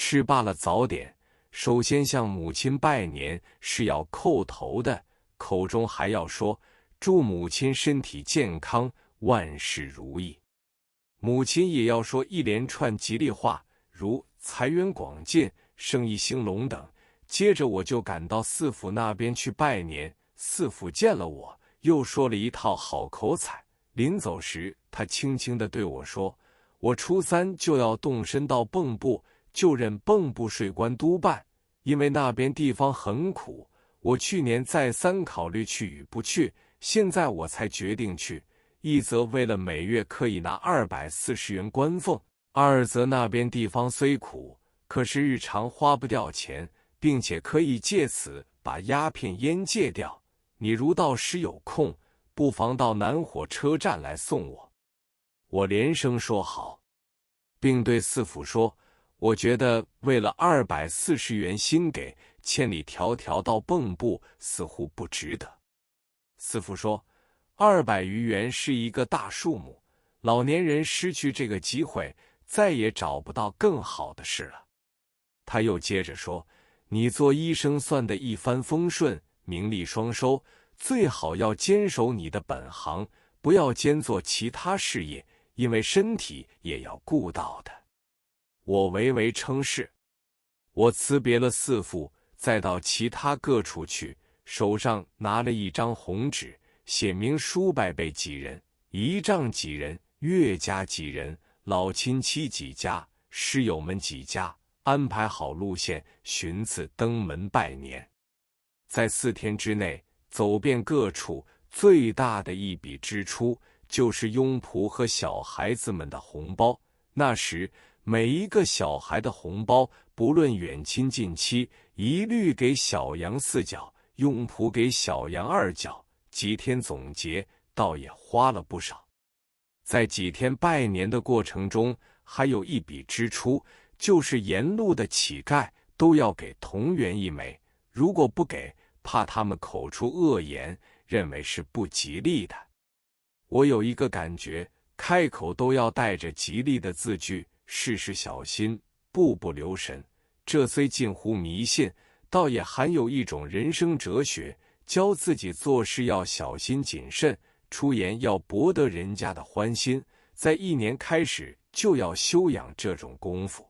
吃罢了早点，首先向母亲拜年是要叩头的，口中还要说祝母亲身体健康，万事如意。母亲也要说一连串吉利话，如财源广进、生意兴隆等。接着我就赶到四府那边去拜年，四府见了我，又说了一套好口彩。临走时，他轻轻地对我说，我初3就要动身到蚌埠，就任蚌埠税关督办，因为那边地方很苦，我去年再三考虑去与不去，现在我才决定去。一则为了每月可以拿240元官俸，二则那边地方虽苦，可是日常花不掉钱，并且可以借此把鸦片烟戒掉。你如到时有空，不妨到南火车站来送我。我连声说好，并对四府说，我觉得为了240元新给，千里迢迢到蚌埠似乎不值得。四府说，200余元是一个大数目，老年人失去这个机会，再也找不到更好的事了。他又接着说，你做医生算得一帆风顺，名利双收，最好要坚守你的本行，不要兼做其他事业，因为身体也要顾到的。我唯唯称是。我辞别了四府，再到其他各处去，手上拿了一张红纸，写明叔伯辈几人，姨丈几人，岳家几人，老亲戚几家，师友们几家，安排好路线，寻次登门拜年。在4天之内走遍各处，最大的一笔支出就是佣仆和小孩子们的红包。那时每一个小孩的红包，不论远亲近戚，一律给小羊4角，佣仆给小羊2角。几天总结，倒也花了不少。在几天拜年的过程中，还有一笔支出，就是沿路的乞丐都要给铜元1枚，如果不给，怕他们口出恶言，认为是不吉利的。我有一个感觉，开口都要带着吉利的字句，事事小心，步步留神。这虽近乎迷信，倒也含有一种人生哲学，教自己做事要小心谨慎，出言要博得人家的欢心，在1年开始就要修养这种功夫。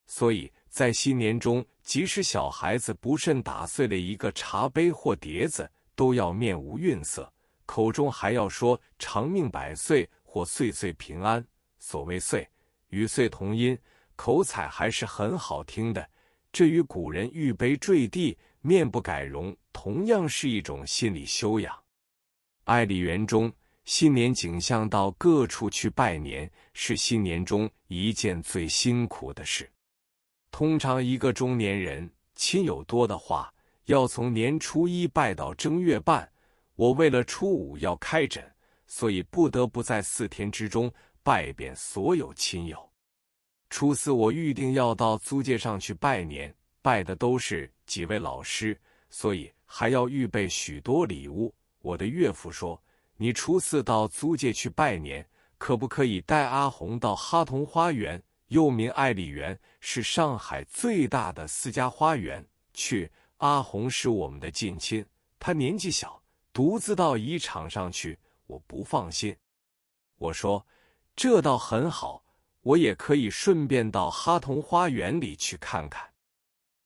所以在新年中，即使小孩子不慎打碎了一个茶杯或碟子，都要面无愠色，口中还要说长命百岁或岁岁平安。所谓岁，与岁同音，口彩还是很好听的。这与古人玉杯坠地，面不改容，同样是一种心理修养。爱丽园中，新年景象到各处去拜年，是新年中一件最辛苦的事。通常一个中年人，亲友多的话，要从年初1拜到正月半。我为了初5要开诊，所以不得不在4天之中拜遍所有亲友。初4我预定要到租界上去拜年，拜的都是几位老师，所以还要预备许多礼物。我的岳父说，你初4到租界去拜年，可不可以带阿红到哈同花园，又名爱丽园，是上海最大的4家花园去。阿红是我们的近亲，她年纪小，独自到仪场上去，我不放心。我说，这倒很好，我也可以顺便到哈同花园里去看看。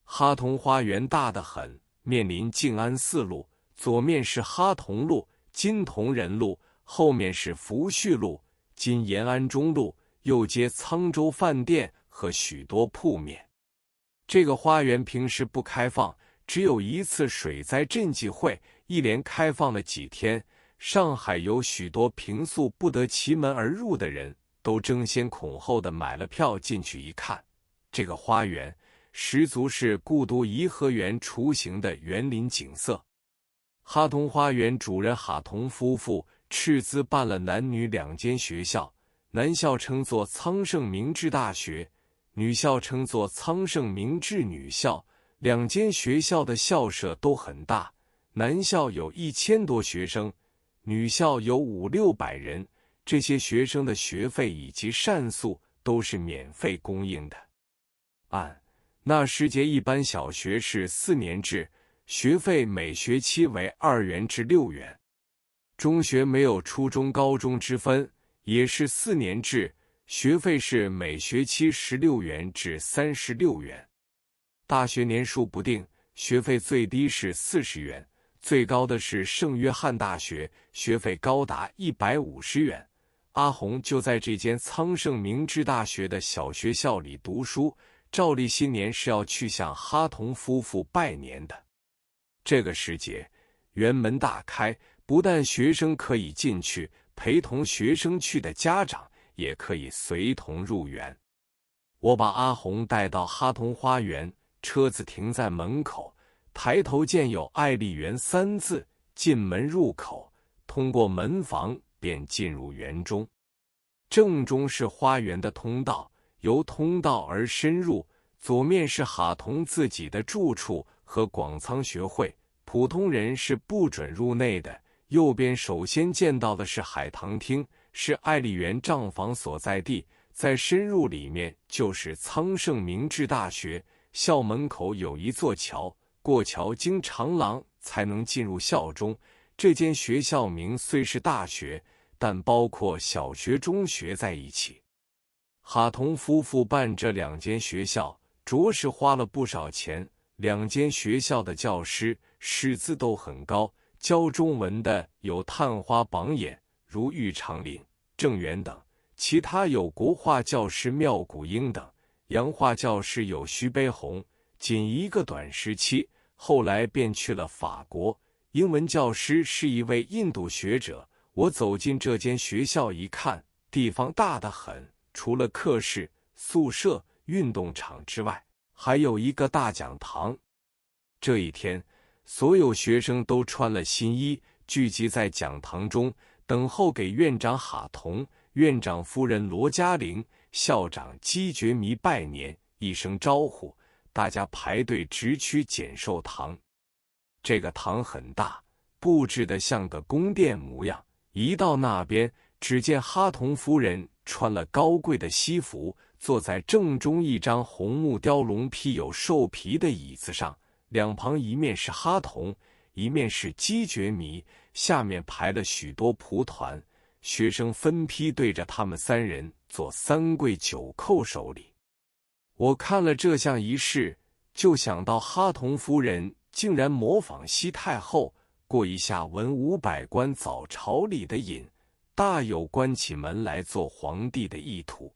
哈同花园大得很，面临静安4路，左面是哈同路、今同仁路，后面是福煦路、今延安中路，又接沧州饭店和许多铺面。这个花园平时不开放，只有一次水灾赈济会，一连开放了几天。上海有许多平素不得其门而入的人，都争先恐后的买了票进去一看。这个花园十足是故都颐和园雏形的园林景色。哈同花园主人哈同夫妇斥资办了男女2间学校，男校称作苍圣明治大学，女校称作苍圣明治女校。2间学校的校舍都很大，男校有1000多学生，女校有500-600人。这些学生的学费以及膳宿都是免费供应的。按那时节一般小学是4年制，学费每学期为2元至6元。中学没有初中、高中之分，也是4年制，学费是每学期16元至36元。大学年数不定，学费最低是40元，最高的是圣约翰大学，学费高达150元。阿红就在这间苍圣明治大学的小学校里读书，照例新年是要去向哈同夫妇拜年的。这个时节，园门大开，不但学生可以进去，陪同学生去的家长也可以随同入园。我把阿红带到哈同花园，车子停在门口，抬头见有爱丽园3字，进门入口，通过门房便进入园中。正中是花园的通道，由通道而深入，左面是哈同自己的住处和广仓学会，普通人是不准入内的。右边首先见到的是海棠厅，是爱丽园账房所在地。再深入里面就是苍圣明治大学，校门口有一座桥，过桥经长廊才能进入校中。这间学校名虽是大学，但包括小学、中学在一起。哈同夫妇办这2间学校，着实花了不少钱。2间学校的教师师资都很高，教中文的有探花榜眼，如玉长林、郑元等，其他有国画教师妙谷英等，洋画教师有徐悲鸿。仅一个短时期，后来便去了法国。英文教师是一位印度学者。我走进这间学校一看，地方大得很，除了课室、宿舍、运动场之外，还有一个大讲堂。这一天，所有学生都穿了新衣，聚集在讲堂中，等候给院长哈同、院长夫人罗嘉玲、校长姬觉弥拜年，一声招呼，大家排队直趋简寿堂。这个堂很大，布置得像个宫殿模样。一到那边，只见哈同夫人穿了高贵的西服，坐在正中一张红木雕龙披有兽皮的椅子上，两旁一面是哈同，一面是姬觉弥，下面排了许多仆团，学生分批对着他们3人做3跪9叩首礼。我看了这项仪式，就想到哈同夫人竟然模仿西太后，过一下文武百官早朝里的瘾，大有关起门来做皇帝的意图。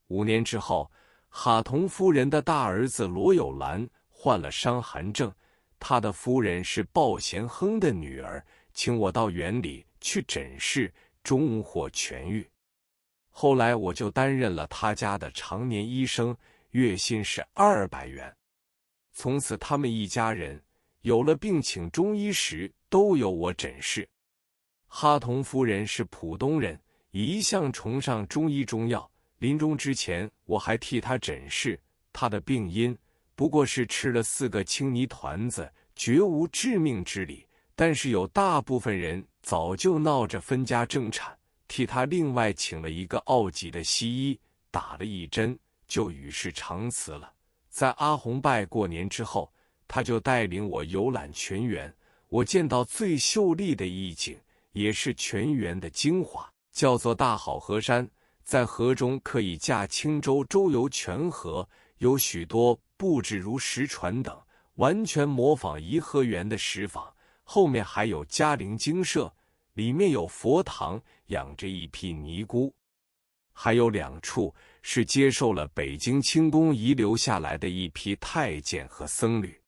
5年之后，哈同夫人的大儿子罗有兰患了伤寒症，他的夫人是鲍贤亨的女儿，请我到园里去诊视，终获痊愈。后来我就担任了他家的常年医生，月薪是200元。从此他们一家人有了病请中医时，都由我诊视。哈同夫人是浦东人，一向崇尚中医中药。临终之前，我还替他诊视，他的病因不过是吃了4个青泥团子，绝无致命之理。但是有大部分人早就闹着分家争产，替他另外请了一个奥级的西医，打了1针，就与世长辞了。在阿红拜过年之后，他就带领我游览全园。我见到最秀丽的一景，也是全园的精华，叫做大好河山。在河中可以驾轻舟周游全河，有许多布置如石船等，完全模仿颐和园的石坊。后面还有嘉陵精舍，里面有佛堂，养着一批尼姑。还有2处是接受了北京清宫遗留下来的一批太监和僧侣。